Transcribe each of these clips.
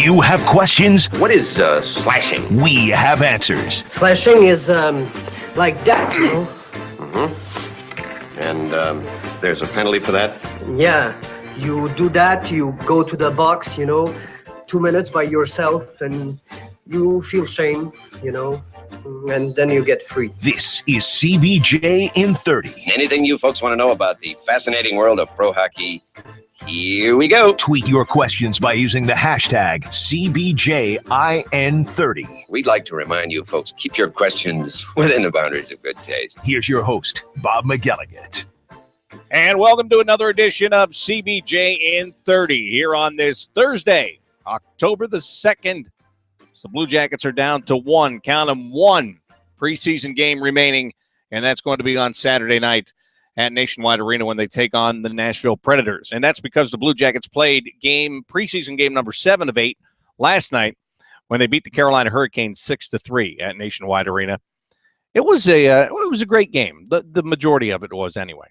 You have questions? What is slashing? We have answers. Slashing is like that, you know? Mm-hmm. And there's a penalty for that? Yeah. You do that, you go to the box, 2 minutes by yourself, and you feel shame, and then you get free. This is CBJ in 30. Anything you folks want to know about the fascinating world of pro hockey? Here we go. Tweet your questions by using the hashtag CBJIN30. We'd like to remind you folks, keep your questions within the boundaries of good taste. Here's your host, Bob McElligott. And welcome to another edition of CBJ in 30 here on this Thursday, October the 2nd. So the Blue Jackets are down to one preseason game remaining, and that's going to be on Saturday night at Nationwide Arena when they take on the Nashville Predators. And that's because the Blue Jackets played preseason game number 7 of 8 last night when they beat the Carolina Hurricanes 6-3 at Nationwide Arena. It was a great game. The majority of it was anyway.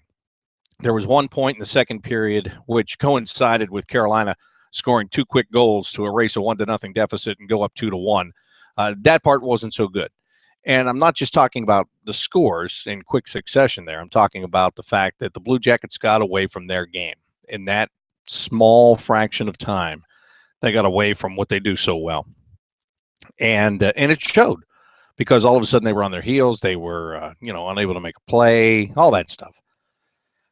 There was one point in the second period which coincided with Carolina scoring 2 quick goals to erase a 1-0 deficit and go up 2-1. That part wasn't so good. And I'm not just talking about the scores in quick succession there. I'm talking about the fact that the Blue Jackets got away from their game. In that small fraction of time, they got away from what they do so well. And it showed because all of a sudden they were on their heels. They were, unable to make a play, all that stuff.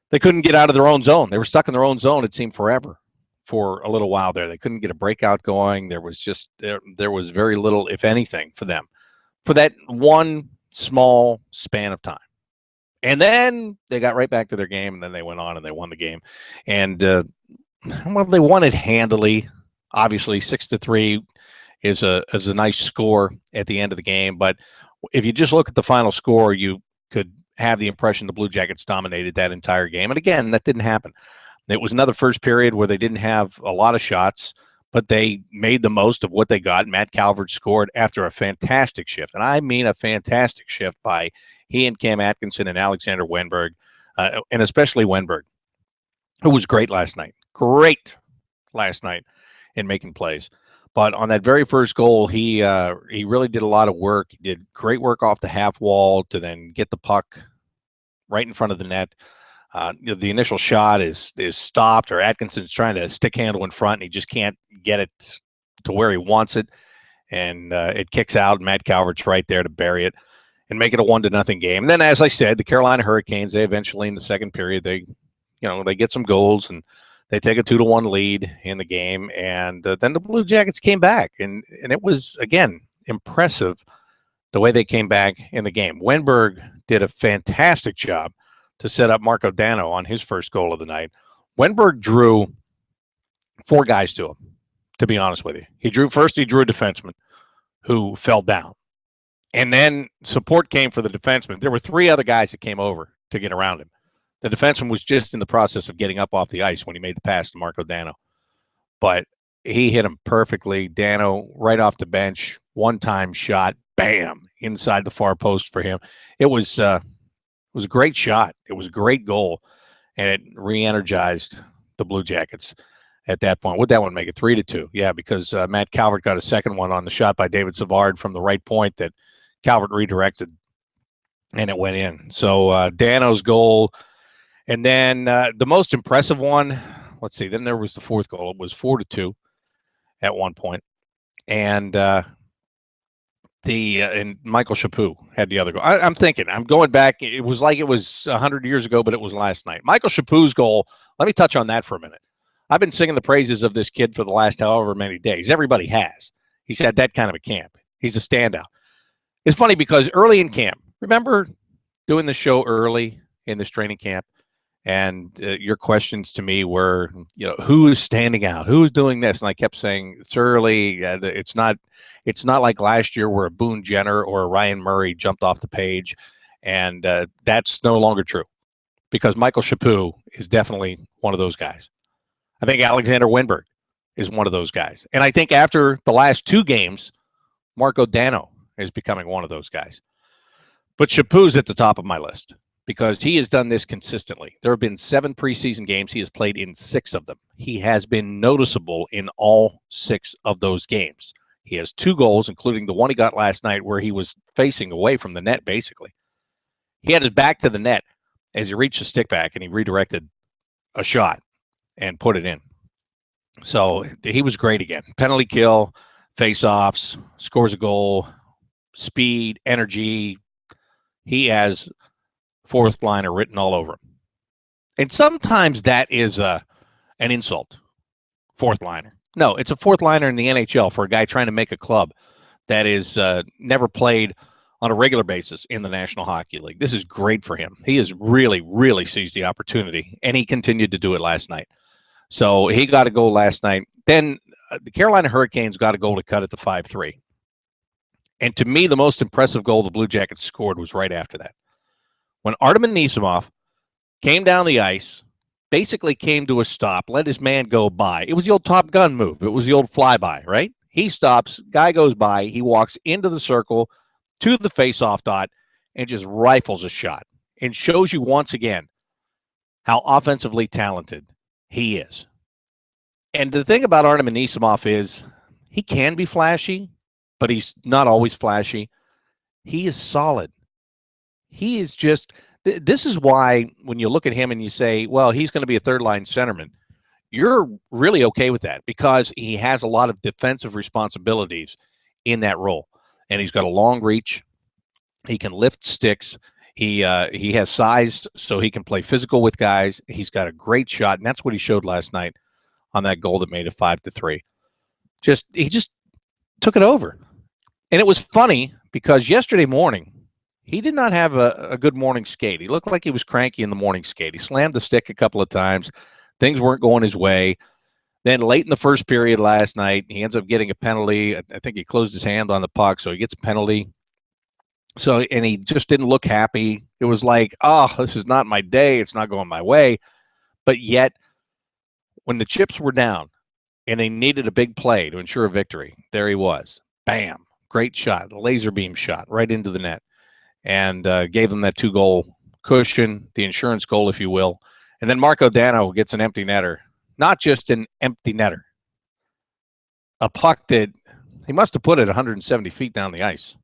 They couldn't get out of their own zone. They were stuck in their own zone, it seemed forever, for a little while there. They couldn't get a breakout going. There was very little, if anything, for them for that one small span of time. And then they got right back to their game, and then they went on and they won the game. And, they won it handily. Obviously, 6-3 is a nice score at the end of the game. But if you just look at the final score, you could have the impression the Blue Jackets dominated that entire game. And again, that didn't happen. It was another first period where they didn't have a lot of shots, but they made the most of what they got. Matt Calvert scored after a fantastic shift, and I mean a fantastic shift by he and Cam Atkinson and Alexander Wennberg, and especially Wennberg, who was great last night in making plays. But on that very first goal, he really did a lot of work. He did great work off the half wall to then get the puck right in front of the net. The initial shot is stopped, or Atkinson's trying to stick handle in front, and he just can't get it to where he wants it, and it kicks out. Matt Calvert's right there to bury it and make it a 1-0 game. And then, as I said, the Carolina Hurricanes, they eventually in the second period, they get some goals and they take a 2-1 lead in the game, and then the Blue Jackets came back, and it was again impressive the way they came back in the game. Wennberg did a fantastic job to set up Marco Dano on his first goal of the night. Wennberg drew 4 guys to him, to be honest with you. He drew a defenseman who fell down. And then support came for the defenseman. There were 3 other guys that came over to get around him. The defenseman was just in the process of getting up off the ice when he made the pass to Marco Dano. But he hit him perfectly. Dano right off the bench, one-time shot, bam, inside the far post for him. It was a great shot. It was a great goal, and it re-energized the Blue Jackets at that point. Would that one make it 3-2? Yeah, because Matt Calvert got a second one on the shot by David Savard from the right point that Calvert redirected, and it went in. So Dano's goal, and then the most impressive one, let's see, then there was the fourth goal. It was 4-2 at one point, and and Michael Chaput had the other goal. I'm going back. It was like it was 100 years ago, but it was last night. Michael Chaput's goal, let me touch on that for a minute. I've been singing the praises of this kid for the last however many days. Everybody has. He's had that kind of a camp. He's a standout. It's funny because early in camp, remember doing the show early in this training camp? And your questions to me were, who is standing out? Who's doing this? And I kept saying, it's early. It's not like last year where a Boone Jenner or a Ryan Murray jumped off the page. And that's no longer true because Michael Chaput is definitely one of those guys. I think Alexander Wennberg is one of those guys. And I think after the last 2 games, Marco Dano is becoming one of those guys. But Chaput's at the top of my list because he has done this consistently. There have been 7 preseason games. He has played in 6 of them. He has been noticeable in all 6 of those games. He has 2 goals, including the one he got last night where he was facing away from the net, basically. He had his back to the net as he reached the stick back, and he redirected a shot and put it in. So he was great again. Penalty kill, face-offs, scores a goal, speed, energy. He has fourth liner written all over him. And sometimes that is an insult, fourth liner. No, it's a fourth liner in the NHL for a guy trying to make a club that is never played on a regular basis in the National Hockey League. This is great for him. He has really, really seized the opportunity, and he continued to do it last night. So he got a goal last night. Then the Carolina Hurricanes got a goal to cut it to 5-3. And to me, the most impressive goal the Blue Jackets scored was right after that. When Artem Anisimov came down the ice, basically came to a stop, let his man go by. It was the old Top Gun move. It was the old flyby, right? He stops, guy goes by, he walks into the circle, to the face-off dot, and just rifles a shot. And shows you once again how offensively talented he is. And the thing about Artem Anisimov is he can be flashy, but he's not always flashy. He is solid. He is just this is why when you look at him and you say, well, he's going to be a third-line centerman, you're really okay with that because he has a lot of defensive responsibilities in that role. And he's got a long reach. He can lift sticks. He has size, so he can play physical with guys. He's got a great shot, and that's what he showed last night on that goal that made it 5-3. He just took it over. And it was funny because yesterday morning, he did not have a good morning skate. He looked like he was cranky in the morning skate. He slammed the stick a couple of times. Things weren't going his way. Then late in the first period last night, he ends up getting a penalty. I think he closed his hand on the puck, so he gets a penalty. So, and he just didn't look happy. It was like, oh, this is not my day. It's not going my way. But yet, when the chips were down and they needed a big play to ensure a victory, there he was. Bam. Great shot. A laser beam shot right into the net. And gave them that 2-goal cushion, the insurance goal, if you will. And then Marco Dano gets an empty netter. Not just an empty netter. A puck that he must have put it 170 feet down the ice.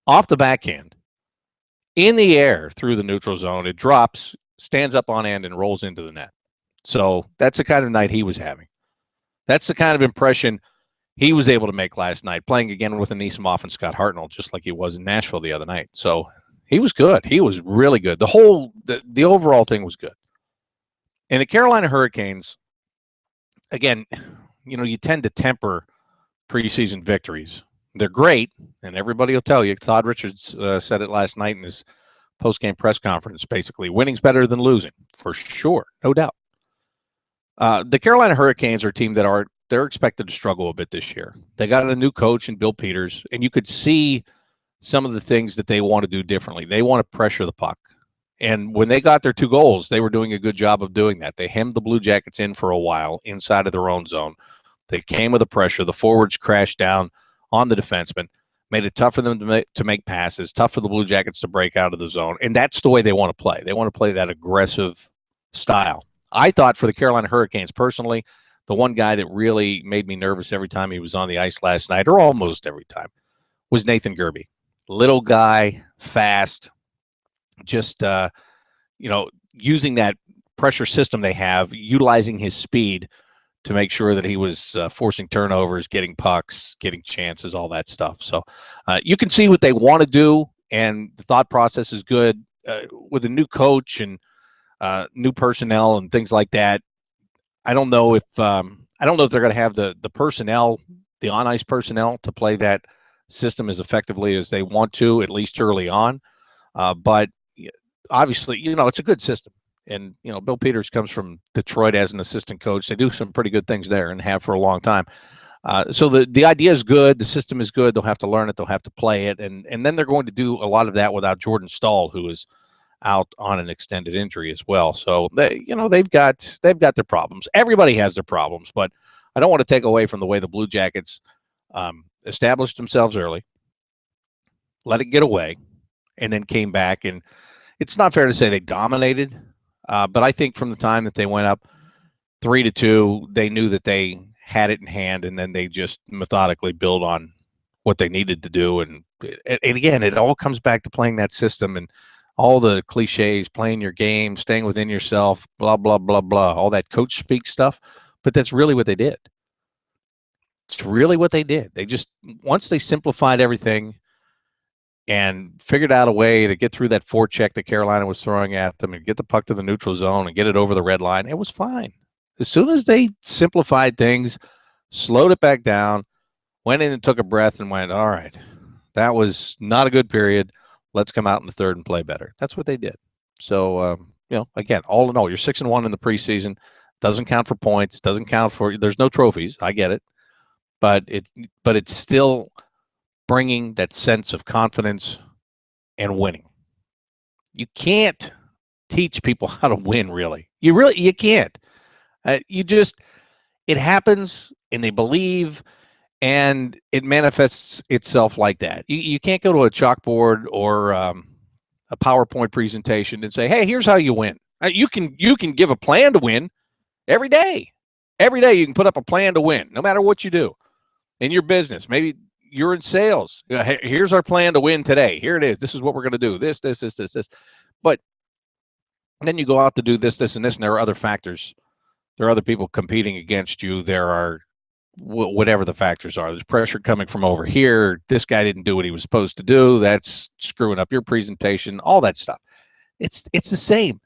Off the backhand. In the air through the neutral zone. It drops, stands up on end, and rolls into the net. So that's the kind of night he was having. That's the kind of impression he was able to make last night, playing again with Anisimov and Scott Hartnell, just like he was in Nashville the other night. So he was good. He was really good. The overall thing was good. And the Carolina Hurricanes, again, you tend to temper preseason victories. They're great, and everybody will tell you. Todd Richards said it last night in his post-game press conference, basically. Winning's better than losing, for sure, no doubt. The Carolina Hurricanes are a team that they're expected to struggle a bit this year. They got a new coach in Bill Peters, and you could see some of the things that they want to do differently. They want to pressure the puck. And when they got their 2 goals, they were doing a good job of doing that. They hemmed the Blue Jackets in for a while inside of their own zone. They came with the pressure. The forwards crashed down on the defensemen, made it tough for them to make passes, tough for the Blue Jackets to break out of the zone. And that's the way they want to play. They want to play that aggressive style. I thought for the Carolina Hurricanes personally, the one guy that really made me nervous every time he was on the ice last night, or almost every time, was Nathan Gerbe. Little guy, fast, just, using that pressure system they have, utilizing his speed to make sure that he was forcing turnovers, getting pucks, getting chances, all that stuff. So you can see what they want to do, and the thought process is good. With a new coach and new personnel and things like that, I don't know if they're going to have the personnel, the on-ice personnel, to play that system as effectively as they want to, at least early on. But obviously, it's a good system. And, Bill Peters comes from Detroit as an assistant coach. They do some pretty good things there and have for a long time. So the idea is good. The system is good. They'll have to learn it. They'll have to play it. And then they're going to do a lot of that without Jordan Staal, who is out on an extended injury as well. So, they've got their problems. Everybody has their problems, but I don't want to take away from the way the Blue Jackets established themselves early, let it get away, and then came back and it's not fair to say they dominated, but I think from the time that they went up 3-2, they knew that they had it in hand, and then they just methodically build on what they needed to do. And again, it all comes back to playing that system and all the cliches, playing your game, staying within yourself, blah, blah, blah, blah, all that coach speak stuff. But that's really what they did. It's really what they did. They just, once they simplified everything and figured out a way to get through that forecheck that Carolina was throwing at them and get the puck to the neutral zone and get it over the red line, it was fine. As soon as they simplified things, slowed it back down, went in and took a breath and went, all right, that was not a good period. Let's come out in the third and play better. That's what they did. So, again, all in all, you're 6-1 in the preseason. Doesn't count for points. Doesn't count for – there's no trophies. I get it. But it's still bringing that sense of confidence and winning. You can't teach people how to win, really. You can't. It happens, and they believe, and it manifests itself like that. You can't go to a chalkboard or a PowerPoint presentation and say, hey, here's how you win. You can give a plan to win every day. Every day you can put up a plan to win, no matter what you do in your business. Maybe you're in sales. Hey, here's our plan to win today. Here it is. This is what we're going to do. This. But then you go out to do this, and this, and there are other factors. There are other people competing against you. There are whatever the factors are. There's pressure coming from over here. This guy didn't do what he was supposed to do. That's screwing up your presentation, all that stuff. It's the same.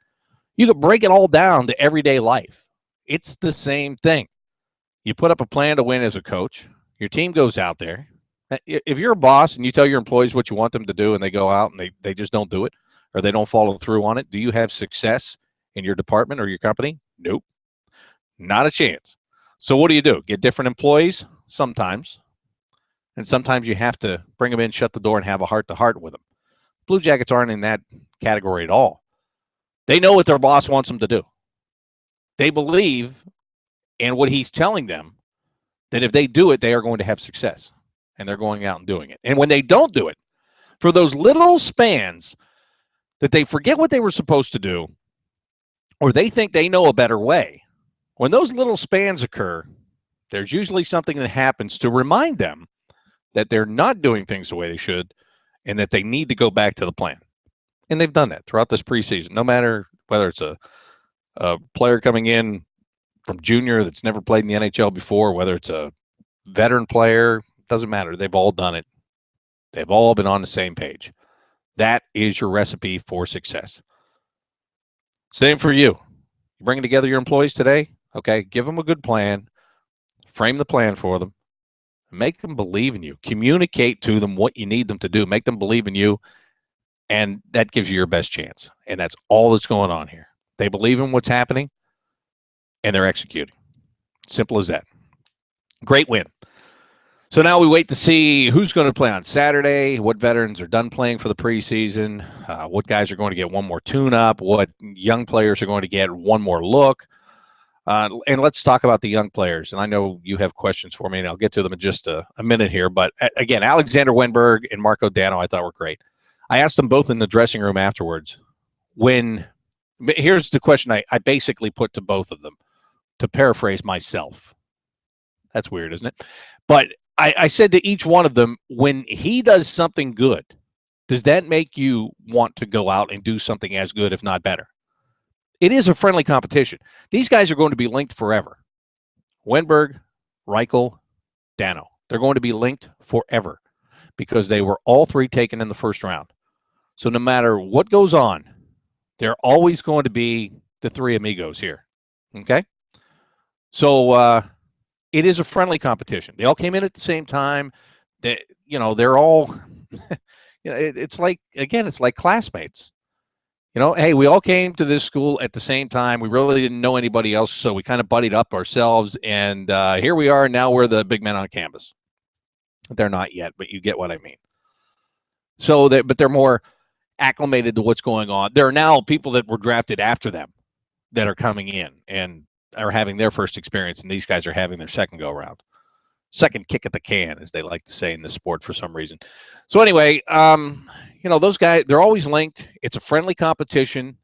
You could break it all down to everyday life. It's the same thing. You put up a plan to win as a coach. Your team goes out there. If you're a boss and you tell your employees what you want them to do and they go out and they just don't do it or they don't follow through on it, do you have success in your department or your company? Nope. Not a chance. So what do? Get different employees? Sometimes. And sometimes you have to bring them in, shut the door, and have a heart-to-heart with them. Blue Jackets aren't in that category at all. They know what their boss wants them to do. They believe in what he's telling them, that if they do it, they are going to have success. And they're going out and doing it. And when they don't do it, for those little spans that they forget what they were supposed to do, or they think they know a better way, when those little spans occur, there's usually something that happens to remind them that they're not doing things the way they should and that they need to go back to the plan. And they've done that throughout this preseason, no matter whether it's a player coming in from junior that's never played in the NHL before, whether it's a veteran player, doesn't matter. They've all done it. They've all been on the same page. That is your recipe for success. Same for you. You bringing together your employees today? Okay, give them a good plan. Frame the plan for them. Make them believe in you. Communicate to them what you need them to do. Make them believe in you, and that gives you your best chance. And that's all that's going on here. They believe in what's happening, and they're executing. Simple as that. Great win. So now we wait to see who's going to play on Saturday, what veterans are done playing for the preseason, what guys are going to get one more tune-up, what young players are going to get one more look. And let's talk about the young players. And I know you have questions for me, and I'll get to them in just a minute here. But, again, Alexander Wennberg and Marco Dano I thought were great. I asked them both in the dressing room afterwards. Here's the question I basically put to both of them, to paraphrase myself. That's weird, isn't it? But I said to each one of them, when he does something good, does that make you want to go out and do something as good, if not better? It is a friendly competition. These guys are going to be linked forever. Wennberg, Reichel, Dano. They're going to be linked forever because they were all three taken in the first round. So no matter what goes on, they're always going to be the three amigos here. Okay? So it is a friendly competition. They all came in at the same time. They're all it's like, again, it's like classmates. Hey, we all came to this school at the same time. We really didn't know anybody else, so we kind of buddied up ourselves, and here we are. Now we're the big men on campus. They're not yet, but you get what I mean. But they're more acclimated to what's going on. There are now people that were drafted after them that are coming in and are having their first experience, and these guys are having their second go-around. Second kick at the can, as they like to say in this sport for some reason. So anyway, those guys, they're always linked. It's a friendly competition.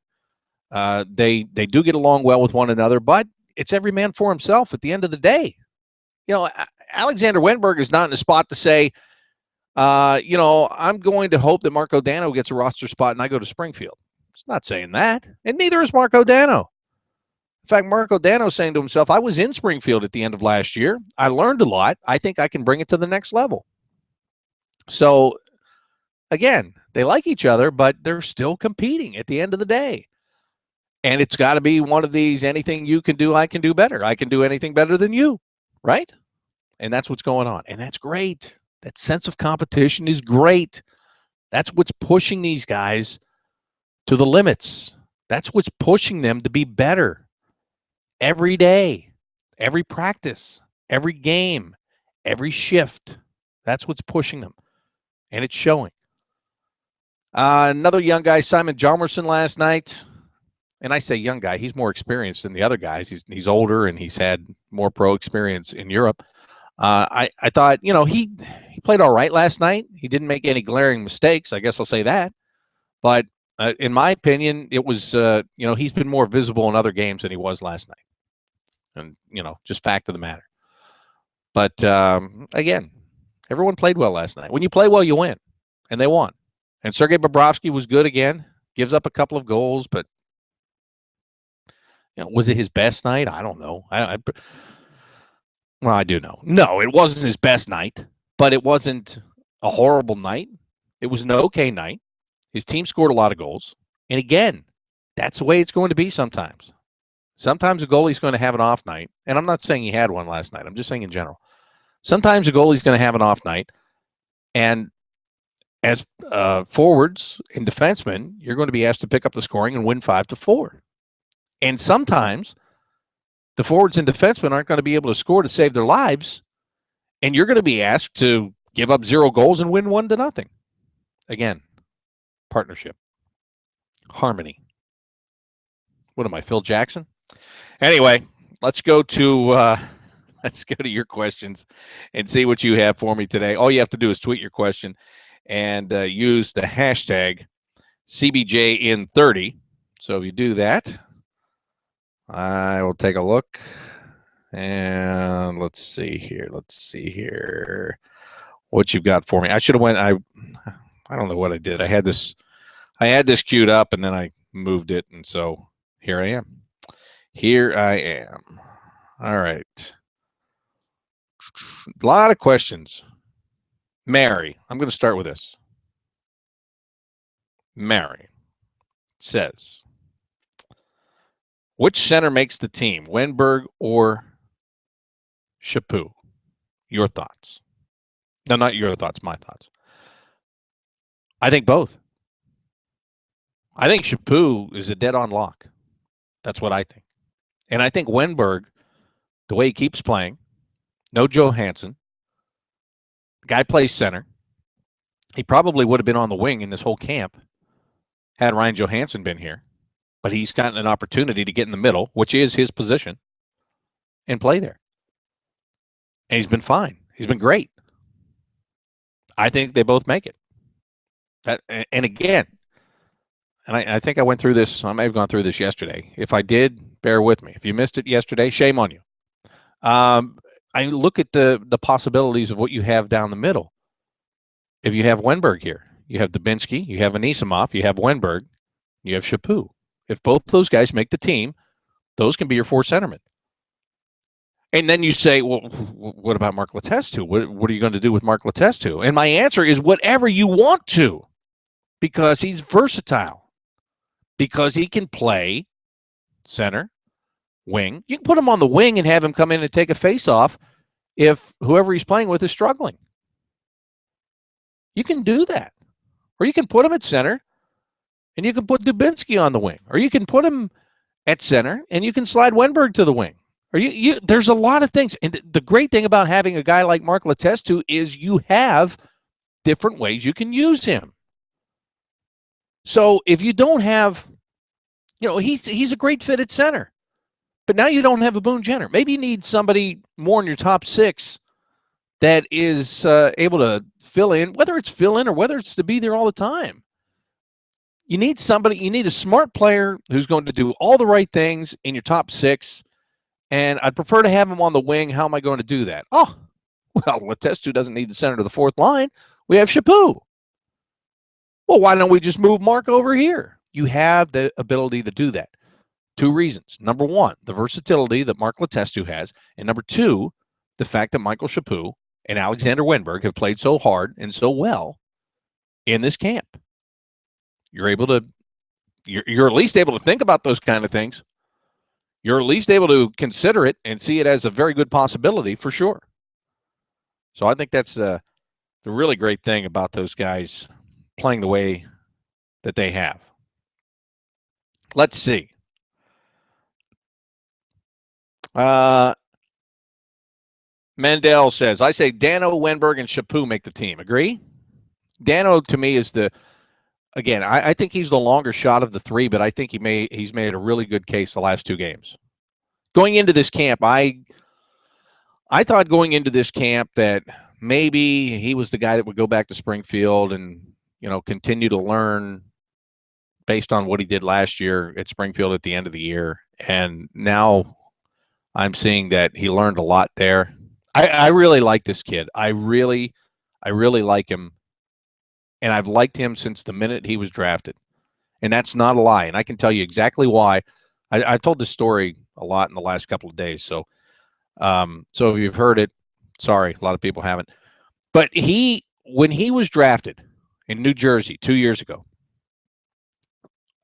They do get along well with one another, but it's every man for himself at the end of the day. Alexander Wenberg is not in a spot to say, I'm going to hope that Marco Dano gets a roster spot and I go to Springfield. It's not saying that, and neither is Marco Dano. In fact, Marco Dano is saying to himself, I was in Springfield at the end of last year. I learned a lot. I think I can bring it to the next level. So, again, they like each other, but they're still competing at the end of the day. And it's got to be one of these, anything you can do, I can do better. I can do anything better than you, right? And that's what's going on. And that's great. That sense of competition is great. That's what's pushing these guys to the limits. That's what's pushing them to be better every day, every practice, every game, every shift. That's what's pushing them. And it's showing. Another young guy, Simon Hjalmarsson, last night. And I say young guy, he's more experienced than the other guys. He's older and he's had more pro experience in Europe. I thought, he played all right last night. He didn't make any glaring mistakes. I guess I'll say that. But in my opinion, it was, he's been more visible in other games than he was last night. And, just fact of the matter. But, again, everyone played well last night. When you play well, you win. And they won. And Sergei Bobrovsky was good again. Gives up a couple of goals, but, was it his best night? I don't know. Well, I do know. No, it wasn't his best night, but it wasn't a horrible night. It was an okay night. His team scored a lot of goals. And again, that's the way it's going to be sometimes. Sometimes a goalie's going to have an off night. And I'm not saying he had one last night. I'm just saying in general. Sometimes a goalie's going to have an off night. And as forwards and defensemen, you're going to be asked to pick up the scoring and win 5-4. And sometimes the forwards and defensemen aren't going to be able to score to save their lives, and you're going to be asked to give up 0 goals and win 1-0. Again, partnership, harmony. What am I, Phil Jackson? Anyway, let's go to your questions and see what you have for me today. All you have to do is tweet your question and use the hashtag CBJN30. So if you do that, I will take a look, and let's see here what you've got for me. I should have went. I don't know what I did. I had this queued up, and then I moved it, and so here I am. All right. A lot of questions. Mary, I'm going to start with this. Mary says, which center makes the team, Wenberg or Chaput? Your thoughts. No, not your thoughts, my thoughts. I think both. I think Chaput is a dead-on lock. That's what I think. And I think Wenberg, the way he keeps playing, no Johansson, the guy plays center. He probably would have been on the wing in this whole camp had Ryan Johansson been here. But he's gotten an opportunity to get in the middle, which is his position, and play there. And he's been fine. He's been great. I think they both make it. And again, and I think I went through this. I may have gone through this yesterday. If I did, bear with me. If you missed it yesterday, shame on you. I look at the possibilities of what you have down the middle. If you have Wenberg here, you have Dubinsky, you have Anisimov, you have Wenberg, you have Chaput. If both those guys make the team, those can be your 4 centermen. And then you say, well, what about Mark Letestu? What are you going to do with Mark Letestu? And my answer is whatever you want to, because he's versatile, because he can play center, wing. You can put him on the wing and have him come in and take a face-off if whoever he's playing with is struggling. You can do that. Or you can put him at center, and you can put Dubinsky on the wing. Or you can put him at center, and you can slide Wenberg to the wing. Or there's a lot of things. And the great thing about having a guy like Mark Letestu is you have different ways you can use him. So if you don't have, he's a great fit at center. But now you don't have a Boone Jenner. Maybe you need somebody more in your top 6 that is able to fill in, whether it's fill in or whether it's to be there all the time. You need somebody, you need a smart player who's going to do all the right things in your top 6, and I'd prefer to have him on the wing. How am I going to do that? Oh, well, Letestu doesn't need the center to the 4th line. We have Chaput. Well, why don't we just move Mark over here? You have the ability to do that. 2 reasons. Number 1, the versatility that Mark Letestu has, and number 2, the fact that Michael Chaput and Alexander Wenberg have played so hard and so well in this camp. You're at least able to think about those kind of things. You're at least able to consider it and see it as a very good possibility for sure. So I think that's the really great thing about those guys playing the way that they have. Let's see. Mendel says, I say Dano, Wenberg, and Chaput make the team. Agree? Dano, to me, is again, I think he's the longer shot of the 3, but I think he's made a really good case the last 2 games. Going into this camp, I thought going into this camp that maybe he was the guy that would go back to Springfield and, continue to learn based on what he did last year at Springfield at the end of the year. And now I'm seeing that he learned a lot there. I really like this kid. I really like him. And I've liked him since the minute he was drafted. And that's not a lie. And I can tell you exactly why. I told this story a lot in the last couple of days. So if you've heard it, sorry, a lot of people haven't. But when he was drafted in New Jersey 2 years ago,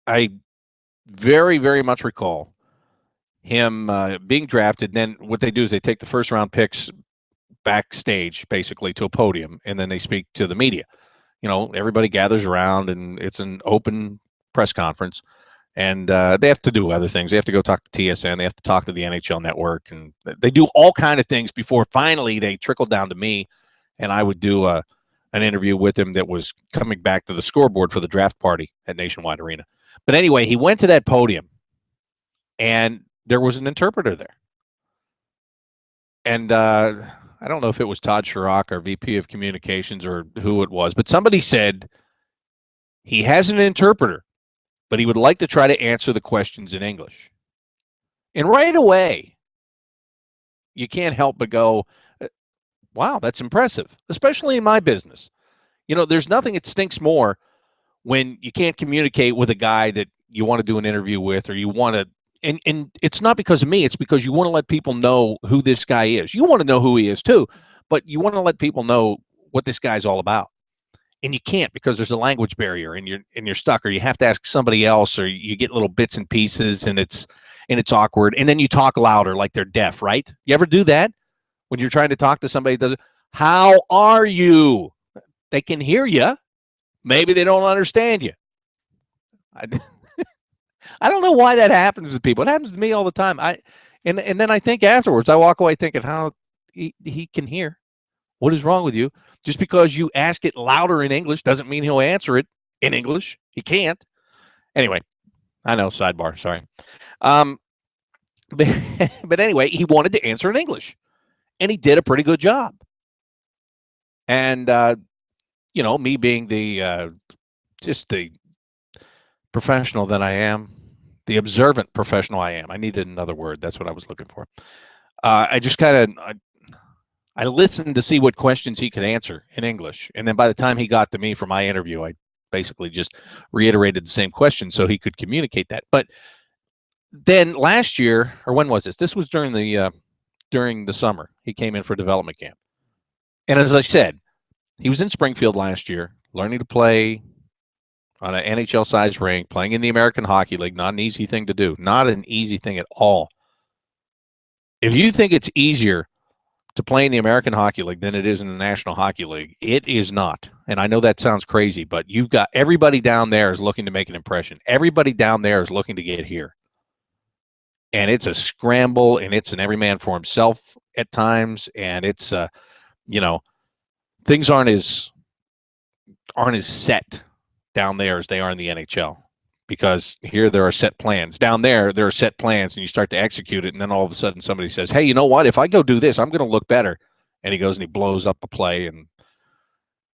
I very, very much recall him being drafted. Then what they do is they take the first-round picks backstage, basically, to a podium, and then they speak to the media. Everybody gathers around, and it's an open press conference. And they have to do other things. They have to go talk to TSN. They have to talk to the NHL Network. And they do all kind of things before finally they trickle down to me, and I would do an interview with him that was coming back to the scoreboard for the draft party at Nationwide Arena. But anyway, he went to that podium, and there was an interpreter there. And I don't know if it was Todd Sherrock, our VP of Communications, or who it was, but somebody said he has an interpreter, but he would like to try to answer the questions in English. And right away, you can't help but go, wow, that's impressive, especially in my business. There's nothing that stinks more when you can't communicate with a guy that you want to do an interview with, or you want to, and it's not because of me, it's because you want to let people know who this guy is. You want to know who he is too, but you want to let people know what this guy's all about. And you can't because there's a language barrier, and you're stuck, or you have to ask somebody else, or you get little bits and pieces, and it's awkward. And then you talk louder like they're deaf, right? You ever do that when you're trying to talk to somebody that does it? How are you? They can hear you. Maybe they don't understand you. I don't know why that happens to people. It happens to me all the time. And then I think afterwards, I walk away thinking, how he can hear. What is wrong with you? Just because you ask it louder in English doesn't mean he'll answer it in English. He can't. Anyway, I know, sidebar, sorry. But anyway, he wanted to answer in English, and he did a pretty good job. And, me being just the professional that I am, the observant professional I am. I needed another word. That's what I was looking for. I just I listened to see what questions he could answer in English. And then by the time he got to me for my interview, I basically just reiterated the same question so he could communicate that. But then last year, or when was this? This was during the summer. He came in for development camp. And as I said, he was in Springfield last year, learning to play on an NHL-sized rink, playing in the American Hockey League. Not an easy thing to do. Not an easy thing at all. If you think it's easier to play in the American Hockey League than it is in the National Hockey League, it is not. And I know that sounds crazy, but you've got everybody down there is looking to make an impression. Everybody down there is looking to get here. And it's a scramble, and it's an every man for himself at times, and it's things aren't as set down there as they are in the NHL, because here there are set plans. Down there are set plans, and you start to execute it, and then all of a sudden somebody says, hey, you know what? If I go do this, I'm going to look better. And he goes and he blows up a play. And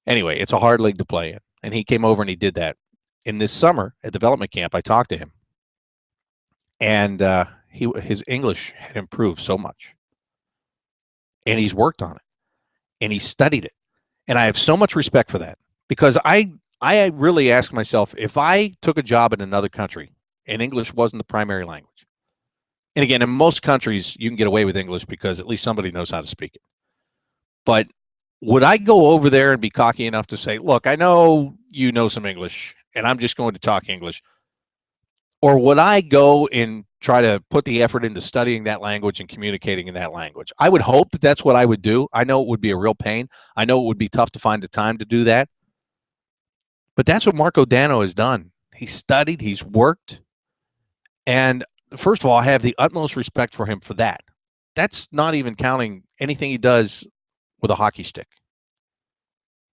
anyway, it's a hard league to play in. And he came over and he did that. in this summer at development camp, I talked to him, and his English had improved so much, and he's worked on it, and he studied it, and I have so much respect for that, because I really ask myself, if I took a job in another country and English wasn't the primary language, and again, in most countries you can get away with English because at least somebody knows how to speak it, but would I go over there and be cocky enough to say, look, I know you know some English, and I'm just going to talk English? Or would I go and try to put the effort into studying that language and communicating in that language? I would hope that that's what I would do. I know it would be a real pain. I know it would be tough to find the time to do that. But that's what Marco Dano has done. He's studied, he's worked. And first of all, I have the utmost respect for him for that. That's not even counting anything he does with a hockey stick.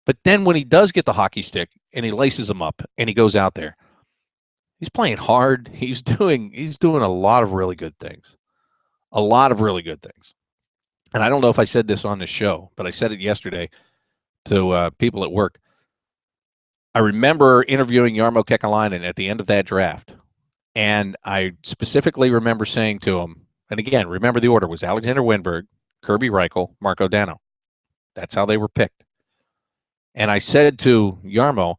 But then when he does get the hockey stick and he laces them up and he goes out there, he's playing hard. He's doing a lot of really good things. A lot of really good things. And I don't know if I said this on the show, but I said it yesterday to people at work. I remember interviewing Jarmo Kekalainen at the end of that draft. And I specifically remember saying to him, and again, remember the order was Alexander Wennberg, Kirby Reichel, Marco Dano. That's how they were picked. And I said to Jarmo,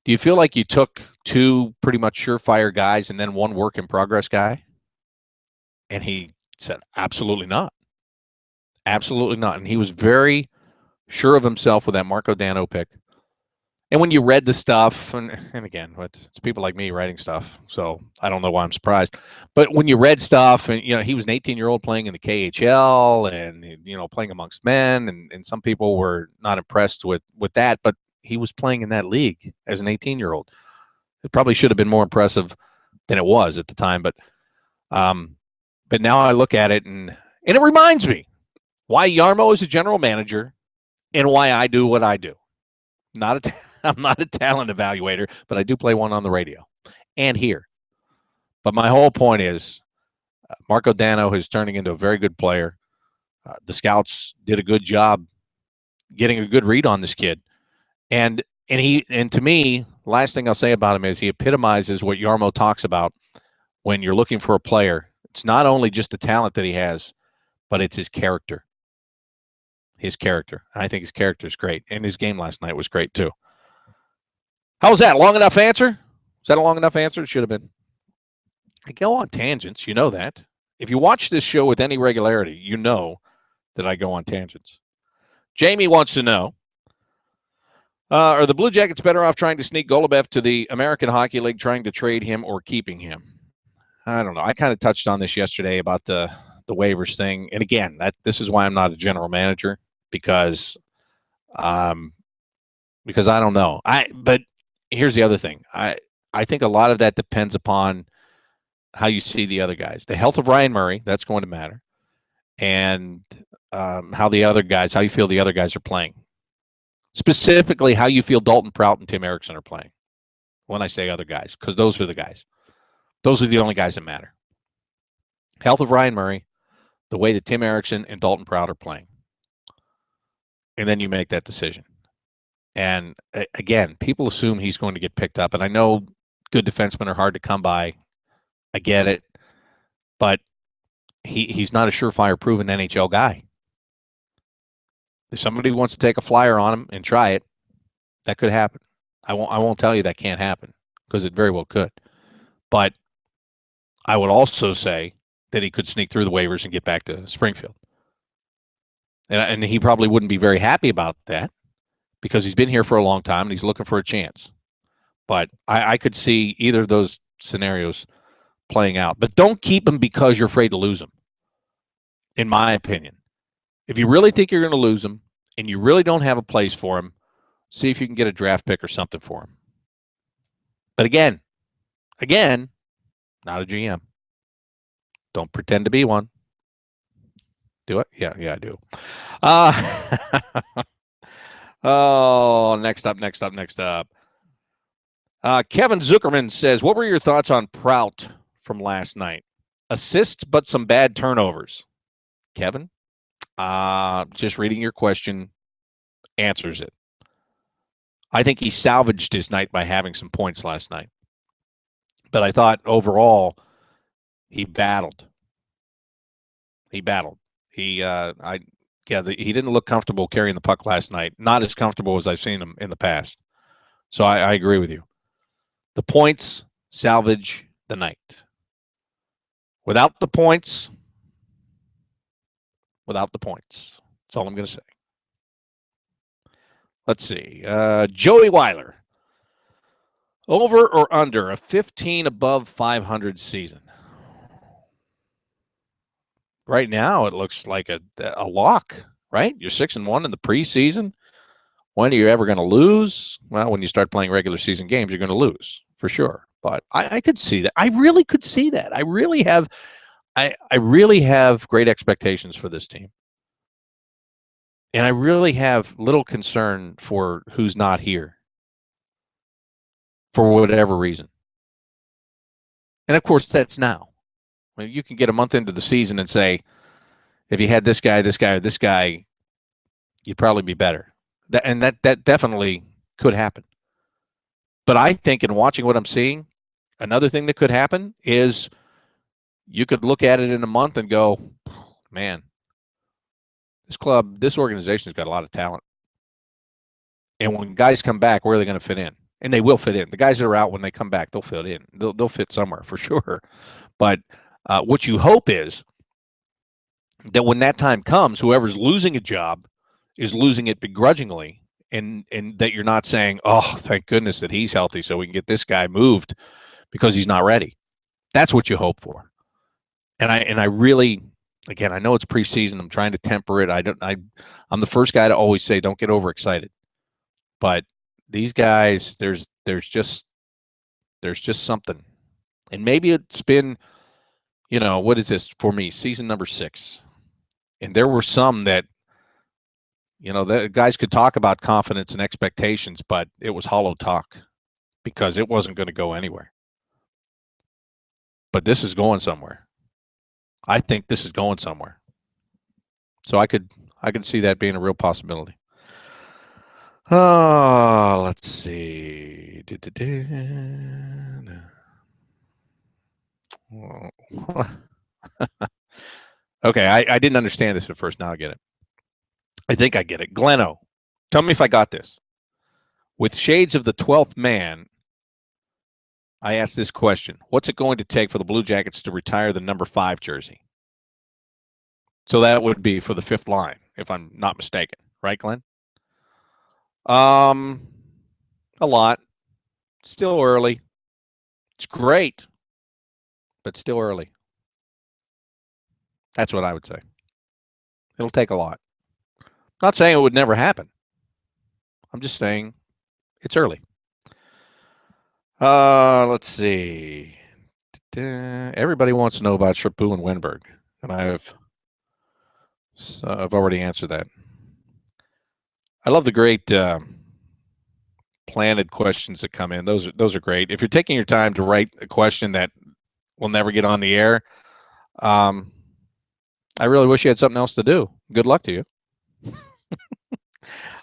do you feel like you took two pretty much surefire guys and then one work in progress guy? And he said, absolutely not. Absolutely not. And he was very sure of himself with that Marco Dano pick. And when you read the stuff, and again, it's people like me writing stuff, so I don't know why I'm surprised. But when you read stuff, and he was an 18-year-old playing in the KHL, and playing amongst men, and some people were not impressed with that. But he was playing in that league as an 18-year-old. It probably should have been more impressive than it was at the time. But now I look at it, and it reminds me why Jarmo is a general manager, and why I do what I do. I'm not a talent evaluator, but I do play one on the radio and here. But my whole point is Marco Dano is turning into a very good player. The scouts did a good job getting a good read on this kid. And to me, last thing I'll say about him is he epitomizes what Jarmo talks about when you're looking for a player. It's not only just the talent that he has, but it's his character. His character. I think his character is great. And his game last night was great too. How was that? Long enough answer? Is that a long enough answer? It should have been. I go on tangents. You know that. If you watch this show with any regularity, you know that I go on tangents. Jamie wants to know, are the Blue Jackets better off trying to sneak Golubev to the American Hockey League, trying to trade him, or keeping him? I don't know. I kind of touched on this yesterday about the waivers thing. And again, this is why I'm not a general manager, because I don't know. But here's the other thing. I think a lot of that depends upon how you see the other guys. The health of Ryan Murray, that's going to matter. And how you feel the other guys are playing. Specifically, how you feel Dalton Prout and Tim Erickson are playing. When I say other guys, because those are the guys. Those are the only guys that matter. Health of Ryan Murray, the way that Tim Erickson and Dalton Prout are playing. And then you make that decision. And again, people assume he's going to get picked up. And I know good defensemen are hard to come by. I get it. But he's not a surefire, proven NHL guy. If somebody wants to take a flyer on him and try it, that could happen. I won't tell you that can't happen, because it very well could. But I would also say that he could sneak through the waivers and get back to Springfield. And he probably wouldn't be very happy about that, because he's been here for a long time and he's looking for a chance. But I could see either of those scenarios playing out. But don't keep him because you're afraid to lose him, in my opinion. If you really think you're going to lose him and you really don't have a place for him, see if you can get a draft pick or something for him. But again, not a GM. Don't pretend to be one. Do it? Yeah, I do. Next up. Kevin Zuckerman says, what were your thoughts on Prout from last night? Assists, but some bad turnovers. Kevin, just reading your question answers it. I think he salvaged his night by having some points last night. But I thought overall he battled. He battled. He didn't look comfortable carrying the puck last night. Not as comfortable as I've seen him in the past. So I agree with you. The points salvage the night. Without the points. That's all I'm going to say. Let's see. Joey Weiler. Over or under a 15 above 500 season? Right now, it looks like a lock, right? You're 6-1 in the preseason. When are you ever going to lose? Well, when you start playing regular season games, you're going to lose for sure. But I could see that. I really could see that. I really have great expectations for this team. And I really have little concern for who's not here for whatever reason. And, of course, that's now. I mean, you can get a month into the season and say, if you had this guy, or this guy, you'd probably be better. That definitely could happen. But I think in watching what I'm seeing, another thing that could happen is you could look at it in a month and go, man, this organization's got a lot of talent. And when guys come back, where are they going to fit in? And they will fit in. The guys that are out, when they come back, they'll fit in. They'll fit somewhere for sure. But what you hope is that when that time comes, whoever's losing a job is losing it begrudgingly, and that you're not saying, oh, thank goodness that he's healthy so we can get this guy moved because he's not ready. That's what you hope for. And I really, again, I know it's preseason. I'm trying to temper it. I'm the first guy to always say, don't get overexcited. But these guys, there's just something. And maybe it's been, what is this for me? Season number 6. And there were some that, the guys could talk about confidence and expectations, but it was hollow talk because it wasn't going to go anywhere. But this is going somewhere. I think this is going somewhere. So I could see that being a real possibility. Oh, let's see. Okay, I didn't understand this at first. Now I get it. I think I get it. Gleno, tell me if I got this. With shades of the 12th man, I asked this question. What's it going to take for the Blue Jackets to retire the number 5 jersey? So that would be for the 5th line, if I'm not mistaken. Right, Glenn? A lot. Still early. It's great, but still early. That's what I would say. It'll take a lot. Not saying it would never happen. I'm just saying it's early. Let's see. Everybody wants to know about Chaput and Wenberg, and I've already answered that. I love the great planted questions that come in. Those are great. If you're taking your time to write a question that will never get on the air, I really wish you had something else to do. Good luck to you.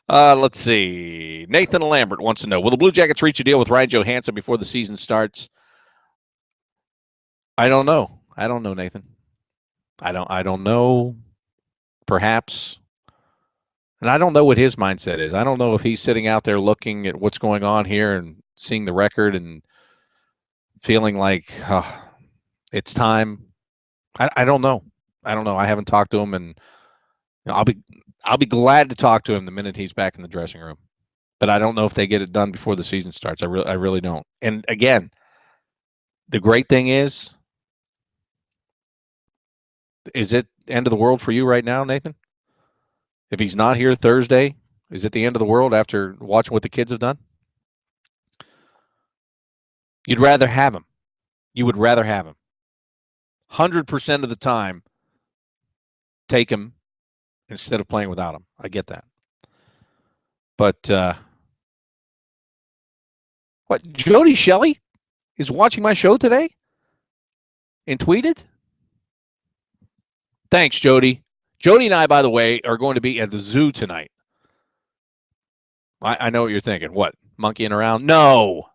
Let's see. Nathan Lambert wants to know, will the Blue Jackets reach a deal with Ryan Johansson before the season starts? I don't know. Nathan. I don't know. Perhaps. And I don't know what his mindset is. I don't know if he's sitting out there looking at what's going on here and seeing the record and feeling like it's time. I don't know. I haven't talked to him, and I'll be glad to talk to him the minute he's back in the dressing room. But I don't know if they get it done before the season starts. I really don't. And again, the great thing is it end of the world for you right now, Nathan? If he's not here Thursday, is it the end of the world after watching what the kids have done? You'd rather have him. You would rather have him. 100% of the time, take him instead of playing without him. I get that. But what? Jody Shelley is watching my show today and tweeted? Thanks, Jody. Jody and I, by the way, are going to be at the zoo tonight. I know what you're thinking. What? Monkeying around? No.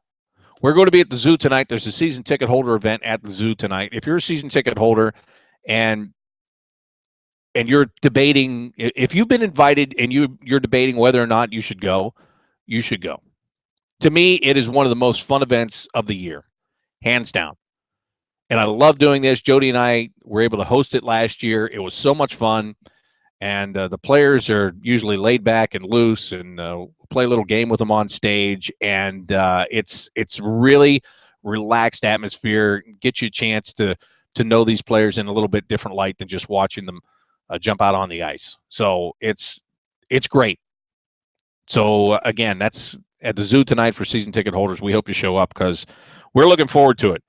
We're going to be at the zoo tonight. There's a season ticket holder event at the zoo tonight. If you're a season ticket holder and you're debating, if you've been invited and you're debating whether or not you should go, you should go. To me, it is one of the most fun events of the year, hands down. And I love doing this. Jody and I were able to host it last year. It was so much fun. And the players are usually laid back and loose, and play a little game with them on stage. And it's really relaxed atmosphere. Get you a chance to know these players in a little bit different light than just watching them jump out on the ice. So it's great. So again, that's at the zoo tonight for season ticket holders. We hope you show up because we're looking forward to it.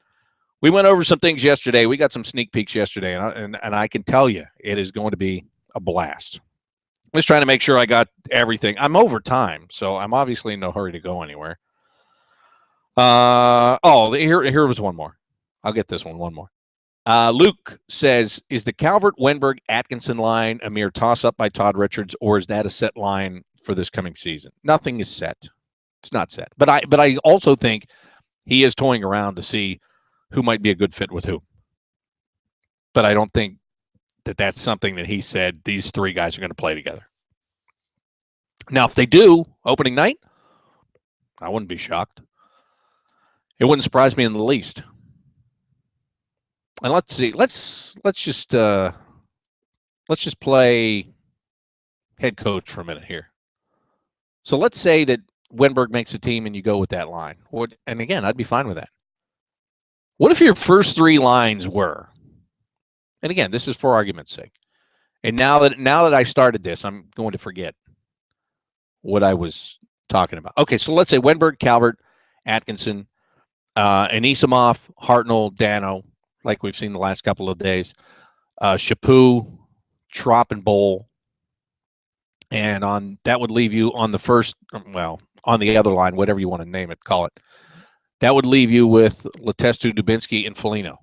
We went over some things yesterday. We got some sneak peeks yesterday, and I can tell you it is going to be a blast. I'm just trying to make sure I got everything. I'm over time, so I'm obviously in no hurry to go anywhere. Here was one more. I'll get this one more. Luke says, is the Calvert, Wenberg, Atkinson line a mere toss-up by Todd Richards, or is that a set line for this coming season? Nothing is set. It's not set. But I also think he is toying around to see who might be a good fit with who. But I don't think that's something that he said these three guys are going to play together. Now, if they do, opening night, I wouldn't be shocked. It wouldn't surprise me in the least. And let's see. Let's just play head coach for a minute here. So let's say that Wenberg makes a team and you go with that line. And again, I'd be fine with that. What if your first three lines were, and again, this is for argument's sake, and now that I started this, I'm going to forget what I was talking about. Okay, so let's say Wenberg, Calvert, Atkinson, Anisimov, Hartnell, Dano, like we've seen the last couple of days, Chaput, Trop, and Bowl, and that would leave you on the first, on the other line, whatever you want to name it, call it. That would leave you with Letestu, Dubinsky, and Foligno.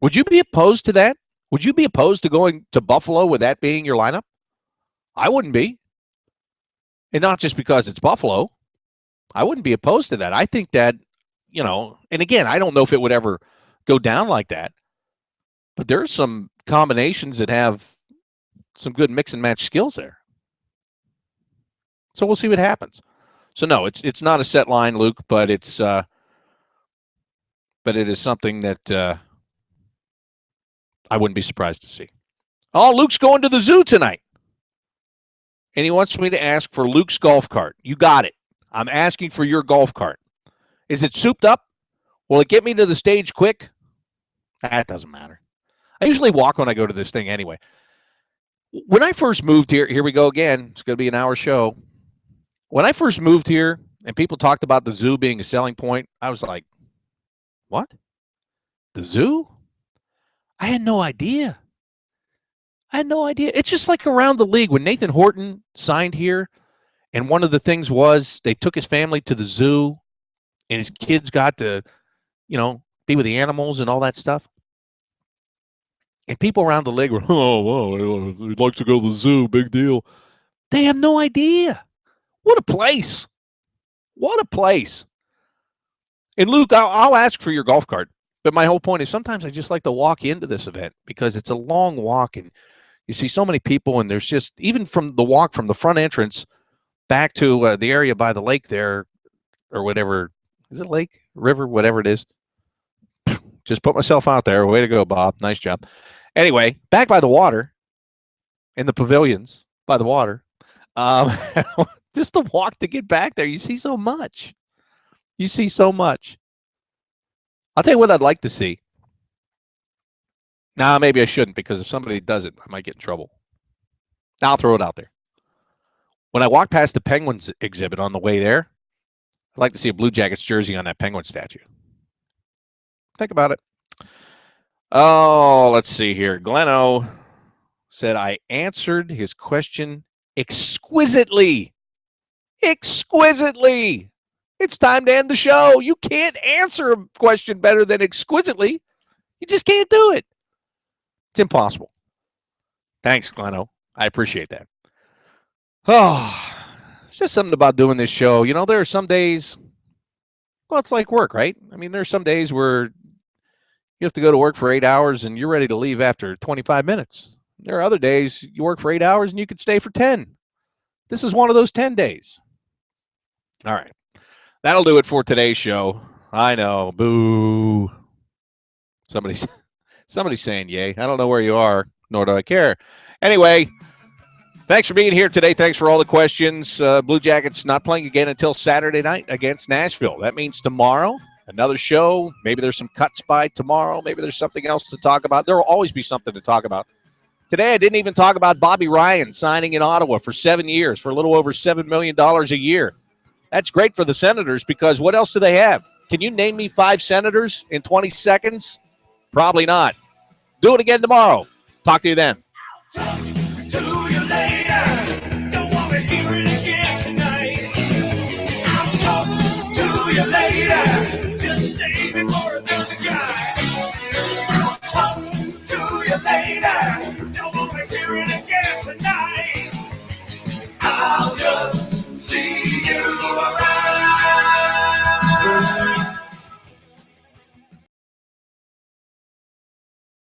Would you be opposed to that? Would you be opposed to going to Buffalo with that being your lineup? I wouldn't be. And not just because it's Buffalo. I wouldn't be opposed to that. I think that, and again, I don't know if it would ever go down like that, but there are some combinations that have some good mix and match skills there. So we'll see what happens. So no, it's not a set line, Luke, but it is something that I wouldn't be surprised to see. Oh, Luke's going to the zoo tonight. And he wants me to ask for Luke's golf cart. You got it. I'm asking for your golf cart. Is it souped up? Will it get me to the stage quick? That doesn't matter. I usually walk when I go to this thing anyway. When I first moved here we go again. It's going to be an hour show. When I first moved here and people talked about the zoo being a selling point, I was like, what? The zoo? I had no idea. It's just like around the league. When Nathan Horton signed here, and one of the things was they took his family to the zoo, and his kids got to, be with the animals and all that stuff. And people around the league were, oh, well, he likes to go to the zoo, big deal. They have no idea. What a place. What a place. And Luke, I'll ask for your golf cart. But my whole point is sometimes I just like to walk into this event because it's a long walk and you see so many people, and there's just, even from the walk from the front entrance back to the area by the lake there, or whatever. Is it lake, river, whatever it is? Just put myself out there. Way to go, Bob. Nice job. Anyway, back by the water, in the pavilions by the water, just the walk to get back there, you see so much. I'll tell you what I'd like to see. Nah, maybe I shouldn't, because if somebody does it, I might get in trouble. Now I'll throw it out there. When I walk past the Penguins exhibit on the way there, I'd like to see a Blue Jackets jersey on that Penguin statue. Think about it. Oh, let's see here. Gleno said, I answered his question exquisitely. Exquisitely. It's time to end the show. You can't answer a question better than exquisitely. You just can't do it. It's impossible. Thanks, Gleno. I appreciate that. Oh, it's just something about doing this show. There are some days Well, it's like work, right? I mean, there's some days where you have to go to work for 8 hours and you're ready to leave after 25 minutes. There are other days you work for 8 hours and you could stay for 10. This is one of those 10 days. All right. That'll do it for today's show. I know. Boo. Somebody's saying yay. I don't know where you are, nor do I care. Anyway, thanks for being here today. Thanks for all the questions. Blue Jackets not playing again until Saturday night against Nashville. That means tomorrow, another show. Maybe there's some cuts by tomorrow. Maybe there's something else to talk about. There will always be something to talk about. Today, I didn't even talk about Bobby Ryan signing in Ottawa for 7 years for a little over $7 million a year. That's great for the Senators because what else do they have? Can you name me 5 Senators in 20 seconds? Probably not. Do it again tomorrow. Talk to you then. Talk to you later. Don't want to hear it again tonight. I'll talk to you later. Just save it for another guy. I'll talk to you later. Don't want to hear it again tonight. I'll just see